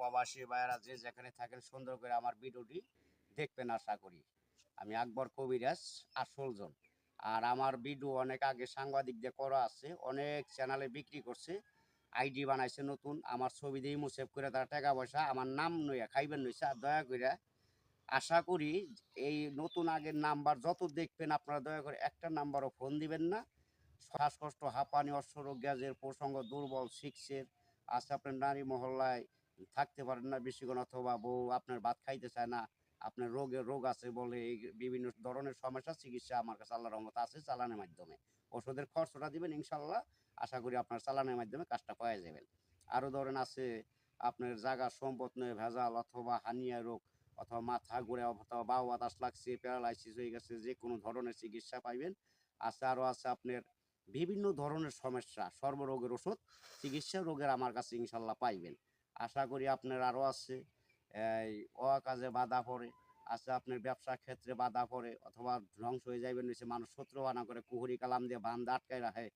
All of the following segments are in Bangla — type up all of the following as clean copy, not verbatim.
প্রবাসী ভাইয়েরা যে যেখানে থাকেন সুন্দর করে আমার ভিডিওটি দেখবেন আশা করি। আমি আকবর কবিরাজ আসলজন। আর আমার ভিডিও অনেক আগে সাংবাদিকদের করা আছে, অনেক চ্যানেলে বিক্রি করছে, আইডি বানাইছে নতুন, আমার ছবি দিয়ে সেভ করে তারা টাকা পয়সা আমার নাম নইয়া খাইবেন নইছে। আর দয়া করে আশা করি এই নতুন আগের নাম্বার যত দেখবেন আপনারা দয়া করে একটা নাম্বারও ফোন দিবেন না। শ্বাসকষ্ট, হাঁপানি, অশ্বরোগ, গ্যাসের প্রসঙ্গ, দুর্বল, সিক্সের আছে, আপনার নারী মহল্লায় থাকতে পারেন না বেশিক্ষণ, অথবা বউ আপনার ভাত খাইতে চায় না, আপনার রোগ আছে বলে এই বিভিন্ন ধরনের সমস্যা চিকিৎসা আমার কাছে আল্লাহর রহমতে আছে চালানের মাধ্যমে। ওষুধের খরচটা দিবেন ইনশাল্লাহ, আশা করি আপনার চালানের মাধ্যমে কাজটা পাওয়া যাবেন। আরও ধরেন আছে আপনার জায়গা সম্পদ নয় ভেজাল, অথবা হানিয়া রোগ, অথবা মাথা ঘুরে, অথবা বাউ বাতাস লাগছে, প্যারালাইসিস হয়ে গেছে, যে কোনো ধরনের চিকিৎসা পাইবেন। আছে আরও আছে আপনার বিভিন্ন ধরনের সমস্যা, সর্বরোগের ওষুধ চিকিৎসা রোগের আমার কাছে ইনশাল্লাহ পাইবেন। আশা করি আপনার আরও আছে এই অকাজে বাধা পড়ে, আছে আপনার ব্যবসার ক্ষেত্রে বাধা পড়ে, অথবা ধ্বংস হয়ে যাইবেন নিচে, মানুষ শত্রু বানা করে কুহুরি কালাম দিয়ে বান্ধা আটকায় রাখে,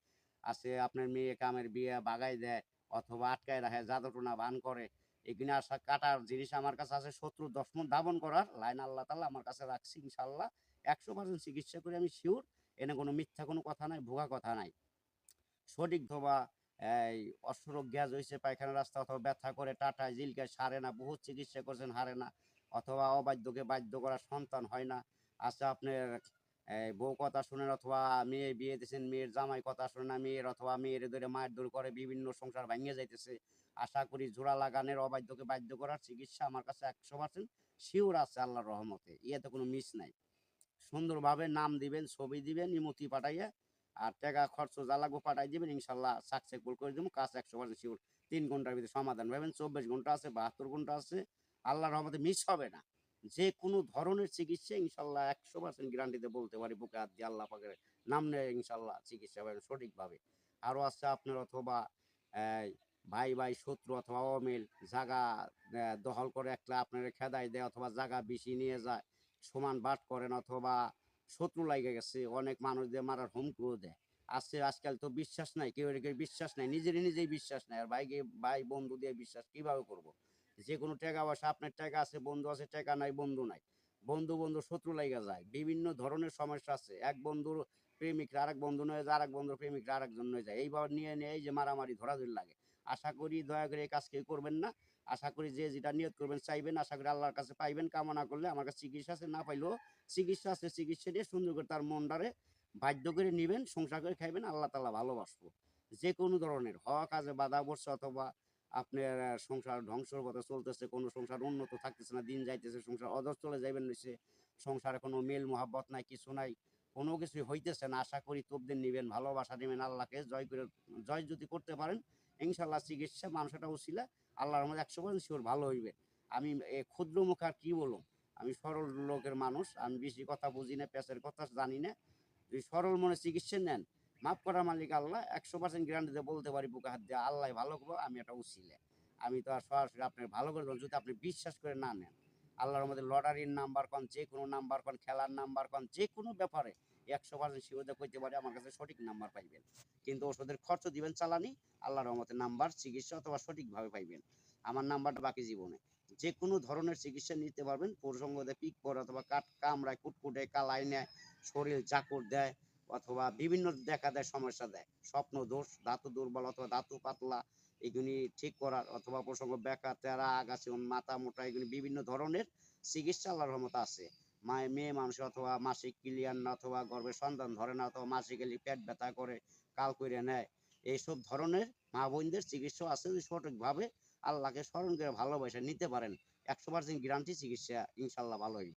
আছে আপনার মেয়ে কামের বিয়ে বাগাই দেয়, অথবা আটকায় রাখে, জাদুটোনা বান করে, এখানে আসা কাটার জিনিস আমার কাছে আছে, শত্রু দশমন দাবন করার লাইন আল্লাহ তাআলা আমার কাছে রাখছি ইনশাল্লাহ। 100% চিকিৎসা করে আমি শিওর, এনে কোনো মিথ্যা কোনো কথা নাই, ভুয়া কথা নাই। সঠিক ধোবা এই অশ্বরোগ গ্যাস হয়েছে পায়খানা রাস্তা, অথবা ব্যথা করে টাটায় জিলকে সারে না, বহুত চিকিৎসা করছেন হারে না, অথবা অবাধ্যকে বাধ্য করা সন্তান হয় না। আচ্ছা আপনার বউ কথা শুনেন, অথবা মেয়ে বিয়ে দিয়েছেন, মেয়ের জামাই কথা শুনে না, মেয়ের অথবা মেয়ের ধরে মায়ের দূর করে বিভিন্ন সংসার ভাঙিয়ে যাইতেছে। আশা করি জোড়া লাগানের অবাধ্যকে বাধ্য করার চিকিৎসা আমার কাছে 100% শিওর আছে আল্লাহর রহমতে, ইয়েতে কোনো মিস নাই। সুন্দরভাবে নাম দিবেন, ছবি দিবেন, ইমোতি পাঠাইয়া, আর টাকা খরচ যা লাগবে পাঠাই দিবেন, ইনশাল্লাহ সাকসেসফুল করে দেবো, কাজ 100% শিওর। 3 ঘন্টার ভিতরে সমাধান পাবেন, 24 ঘন্টা আছে, 72 ঘন্টা আছে, আল্লাহর রহমতে মিস হবে না। যে কোনো ধরনের চিকিৎসা ইনশাল্লাহ 100% গ্যারান্টিতে বলতে পারি, বুকে হাত দিয়ে আল্লাহ পাকের নাম নেয় ইনশাল্লাহ চিকিৎসা পাবেন সঠিকভাবে। আরও আছে আপনার অথবা এই ভাই ভাই শত্রু অথবা অমিল, জাগা দখল করে একটা আপনার খেদাই দেয়, অথবা জাগা বেশি নিয়ে যায়, সমান বাট করেন, অথবা শত্রু লাগে গেছে, অনেক মানুষদের মারার হুমকিও দেয়। আছে আজকাল তো বিশ্বাস নাই, কেউ কেউ বিশ্বাস নাই, নিজেই বিশ্বাস নাই, আর ভাইকে ভাই বন্ধু দিয়ে বিশ্বাস কিভাবে করব? যে কোনো টাকা পয়সা, আপনার টাকা আছে বন্ধু আছে, টাকা নাই বন্ধু নাই, বন্ধু বন্ধু শত্রু লাগা যায়, বিভিন্ন ধরনের সমস্যা আছে। এক বন্ধুর প্রেমিকরা আরেক বন্ধু নয়ে যায়, আরেক বন্ধুর প্রেমিকরা আরেকজন হয়ে যায়, এইবার নিয়ে নিয়ে এই যে মারামারি ধরাধরি লাগে। আশা করি দয়া করে এই কাজ কেউ করবেন না। আশা করি যে যেটা নিয়ত করবেন চাইবেন, আশা করি আল্লাহর কাছে পাইবেন। কামনা করলে আমার কাছে চিকিৎসা আছে, না পাইলেও চিকিৎসা আছে, চিকিৎসা দিয়ে সুন্দর করে তার মনটারে বাধ্য করে নিবেন, সংসার করে খাইবেন, আল্লাহ তাআলা ভালোবাসবো। যে কোনো ধরনের হওয়া কাজে বাধা পড়ছে, অথবা আপনার সংসার ধ্বংসর পথে চলতেছে, কোনো সংসার উন্নত থাকতেছে না, দিন যাইতেছে, সংসার অধস চলে যাইবেন নিচে, সংসারে কোনো মেল মোহাব্বত নাই, কিছু নাই, কোনো কিছুই হইতেছে না, আশা করি তবদিন নিবেন, ভালোবাসা দিবেন, আল্লাহকে জয় করে জয় যদি করতে পারেন ইনশাল্লাহ চিকিৎসা মানুষটা উচিলা আল্লাহর রহমতে 100% শিওর ভালো হইবে। আমি ক্ষুদ্র মুখ আর কি বলুম, আমি সরল লোকের মানুষ, আমি বেশি কথা বুঝি না, পেঁচের কথা জানি না। যদি সরল মনে চিকিৎসা নেন, মাফ করার মালিক আল্লাহ, 100% গ্যারান্টিতে বলতে পারি বুকে হাত দিয়ে আল্লাহ ভালো করবো, আমি এটা উচিলে। আমি তো আর সরাসরি আপনার ভালো করে দেবো যদি আপনি বিশ্বাস করে না নেন। আল্লাহর মধ্যে লটারির নাম্বার কন, যে কোনো নাম্বার কন, খেলার নাম্বার কন, যে কোনো ব্যাপারে 100% শিওর কইতে পারি আমার কাছে সঠিক নাম্বার পাইবেন। কিন্তু ওষুধের খরচ দিবেন চালানি, আল্লাহর রহমতে নাম্বার চিকিৎসা অথবা সঠিকভাবে পাইবেন। আমার নাম্বারটা বাকি জীবনে যে কোনো ধরনের চিকিৎসা নিতে পারবেন, প্রসঙ্গ দেয় পিক পরে, অথবা কাট কামড়ায়, কুটকুটে কালাই নেয়, শরীর চাকুর দেয়, অথবা বিভিন্ন দেখা দেয় সমস্যা দেয়, স্বপ্ন দোষ, ধাতু দুর্বল অথবা ধাতু পাতলা, এগুলি ঠিক করার, অথবা প্রসঙ্গ বেকা তেরা আগাছি মাথা মোটা, এগুলি বিভিন্ন ধরনের চিকিৎসা আল্লাহর রহমতে আছে। মেয়ে মানুষ অথবা মাসিক ক্লিয়ার না, অথবা গর্ভের সন্তান ধরে না, অথবা মাসিক এলি পেট ব্যথা করে, কাল করে নেয়, এইসব ধরনের মা বোনদের চিকিৎসা আছে, যদি সঠিকভাবে আল্লাহকে স্মরণ করে ভালোবাসা নিতে পারেন 100% গ্যারান্টি চিকিৎসা ইনশাল্লাহ ভালো হইবে।